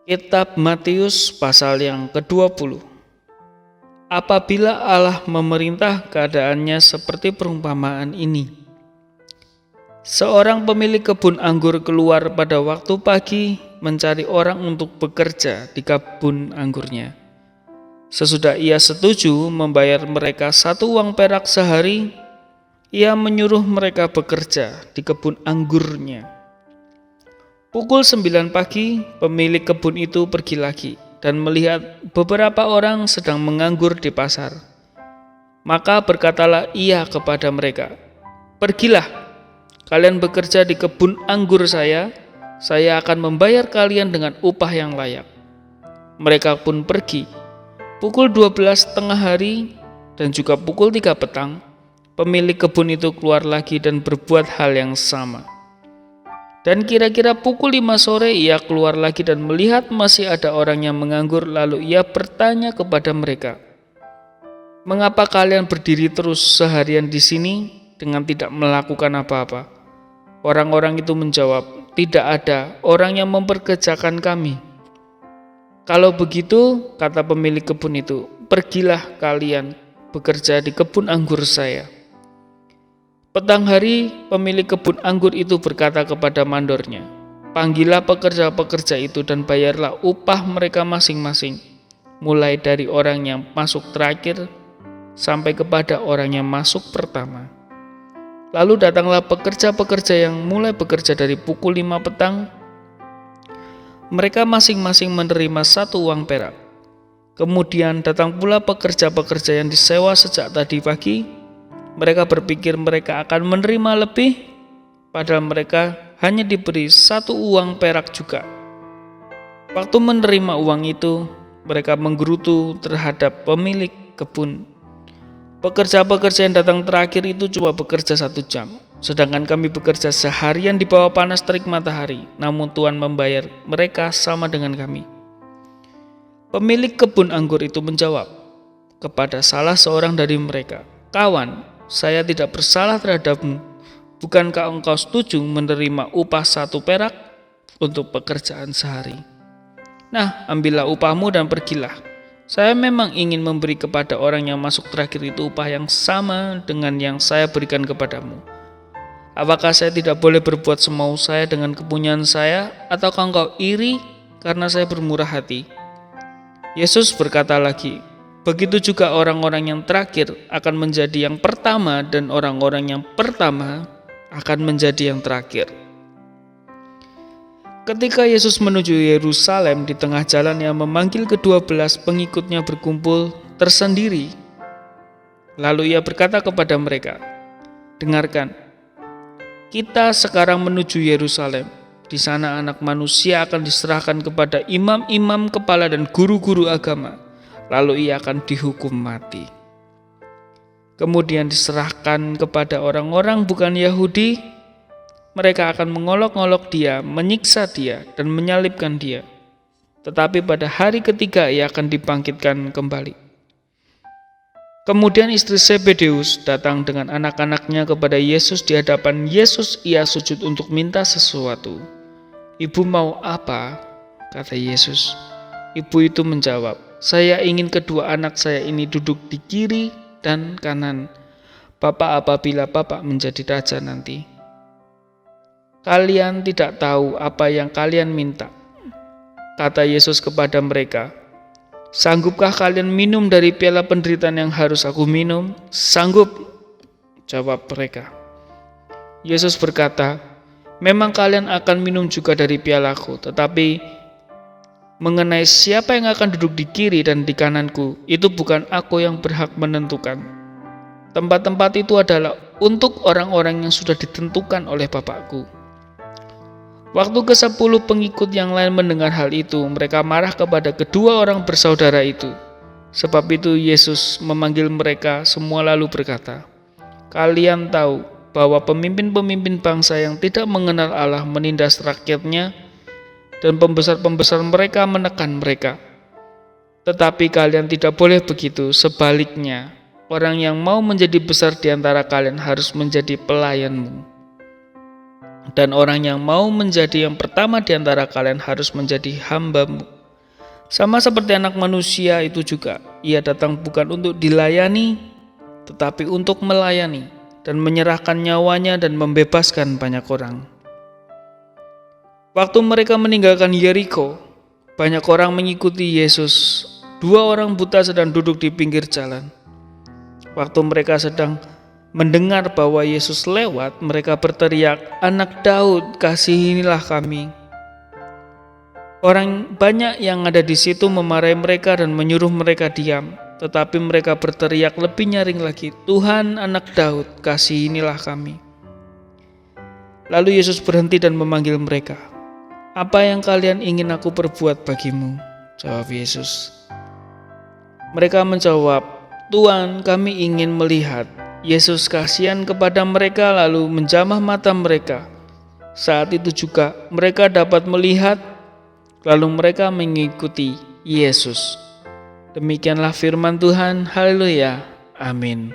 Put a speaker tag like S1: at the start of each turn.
S1: Kitab Matius pasal yang ke-20. Apabila Allah memerintah, keadaannya seperti perumpamaan ini. Seorang pemilik kebun anggur keluar pada waktu pagi mencari orang untuk bekerja di kebun anggurnya. Sesudah ia setuju membayar mereka 1 uang perak sehari, ia menyuruh mereka bekerja di kebun anggurnya. Pukul 9 pagi, pemilik kebun itu pergi lagi dan melihat beberapa orang sedang menganggur di pasar. Maka berkatalah ia kepada mereka, "Pergilah, kalian bekerja di kebun anggur saya akan membayar kalian dengan upah yang layak." Mereka pun pergi. Pukul 12 tengah hari dan juga pukul 3 petang, pemilik kebun itu keluar lagi dan berbuat hal yang sama. Dan kira-kira pukul 5 sore ia keluar lagi dan melihat masih ada orang yang menganggur, lalu ia bertanya kepada mereka, "Mengapa kalian berdiri terus seharian di sini dengan tidak melakukan apa-apa?" Orang-orang itu menjawab, "Tidak ada orang yang mempekerjakan kami." "Kalau begitu," kata pemilik kebun itu, "pergilah kalian bekerja di kebun anggur saya." Petang hari, pemilik kebun anggur itu berkata kepada mandornya, "Panggillah pekerja-pekerja itu dan bayarlah upah mereka masing-masing, mulai dari orang yang masuk terakhir sampai kepada orang yang masuk pertama." Lalu datanglah pekerja-pekerja yang mulai bekerja dari pukul 5 petang. Mereka masing-masing menerima 1 uang perak. Kemudian datang pula pekerja-pekerja yang disewa sejak tadi pagi. Mereka berpikir mereka akan menerima lebih, padahal mereka hanya diberi 1 uang perak juga. Waktu menerima uang itu, mereka menggerutu terhadap pemilik kebun. "Pekerja-pekerja yang datang terakhir itu cuma bekerja 1 jam, sedangkan kami bekerja seharian di bawah panas terik matahari, namun Tuhan membayar mereka sama dengan kami." Pemilik kebun anggur itu menjawab kepada salah seorang dari mereka, "Kawan, saya tidak bersalah terhadapmu. Bukankah engkau setuju menerima upah 1 perak untuk pekerjaan sehari? Nah, ambillah upahmu dan pergilah. Saya memang ingin memberi kepada orang yang masuk terakhir itu upah yang sama dengan yang saya berikan kepadamu. Apakah saya tidak boleh berbuat semau saya dengan kepunyaan saya, ataukah engkau iri karena saya bermurah hati?" Yesus berkata lagi, "Begitu juga orang-orang yang terakhir akan menjadi yang pertama, dan orang-orang yang pertama akan menjadi yang terakhir." Ketika Yesus menuju Yerusalem, di tengah jalan ia memanggil ke-12 pengikutnya berkumpul tersendiri. Lalu ia berkata kepada mereka, "Dengarkan, kita sekarang menuju Yerusalem. Di sana Anak Manusia akan diserahkan kepada imam-imam kepala dan guru-guru agama. Lalu ia akan dihukum mati. Kemudian diserahkan kepada orang-orang bukan Yahudi. Mereka akan mengolok-olok dia, menyiksa dia, dan menyalibkan dia. Tetapi pada hari ketiga ia akan dibangkitkan kembali." Kemudian istri Zebedeus datang dengan anak-anaknya kepada Yesus. Di hadapan Yesus ia sujud untuk minta sesuatu. "Ibu mau apa?" kata Yesus. Ibu itu menjawab, "Saya ingin kedua anak saya ini duduk di kiri dan kanan Bapa apabila Bapa menjadi raja nanti." "Kalian tidak tahu apa yang kalian minta," kata Yesus kepada mereka. "Sanggupkah kalian minum dari piala penderitaan yang harus aku minum?" "Sanggup," jawab mereka. Yesus berkata, "Memang kalian akan minum juga dari pialaku, tetapi mengenai siapa yang akan duduk di kiri dan di kananku, itu bukan aku yang berhak menentukan. Tempat-tempat itu adalah untuk orang-orang yang sudah ditentukan oleh Bapakku." Waktu ke-10 pengikut yang lain mendengar hal itu, mereka marah kepada kedua orang bersaudara itu. Sebab itu Yesus memanggil mereka semua lalu berkata, "Kalian tahu bahwa pemimpin-pemimpin bangsa yang tidak mengenal Allah menindas rakyatnya, dan pembesar-pembesar mereka menekan mereka. Tetapi kalian tidak boleh begitu. Sebaliknya, orang yang mau menjadi besar di antara kalian harus menjadi pelayanmu. Dan orang yang mau menjadi yang pertama di antara kalian harus menjadi hamba-Mu. Sama seperti Anak Manusia itu juga, ia datang bukan untuk dilayani, tetapi untuk melayani dan menyerahkan nyawanya dan membebaskan banyak orang. Waktu mereka meninggalkan Yeriko, banyak orang mengikuti Yesus. 2 orang buta sedang duduk di pinggir jalan. Waktu mereka sedang mendengar bahwa Yesus lewat, mereka berteriak, "Anak Daud, kasihinilah kami." Orang banyak yang ada di situ memarahi mereka dan menyuruh mereka diam. Tetapi mereka berteriak lebih nyaring lagi, "Tuhan, Anak Daud, kasihinilah kami." Lalu Yesus berhenti dan memanggil mereka. "Apa yang kalian ingin aku perbuat bagimu?" Jawab Yesus. Mereka menjawab, "Tuhan, kami ingin melihat." Yesus kasihan kepada mereka lalu menjamah mata mereka. Saat itu juga mereka dapat melihat, lalu mereka mengikuti Yesus. Demikianlah firman Tuhan. Haleluya. Amin.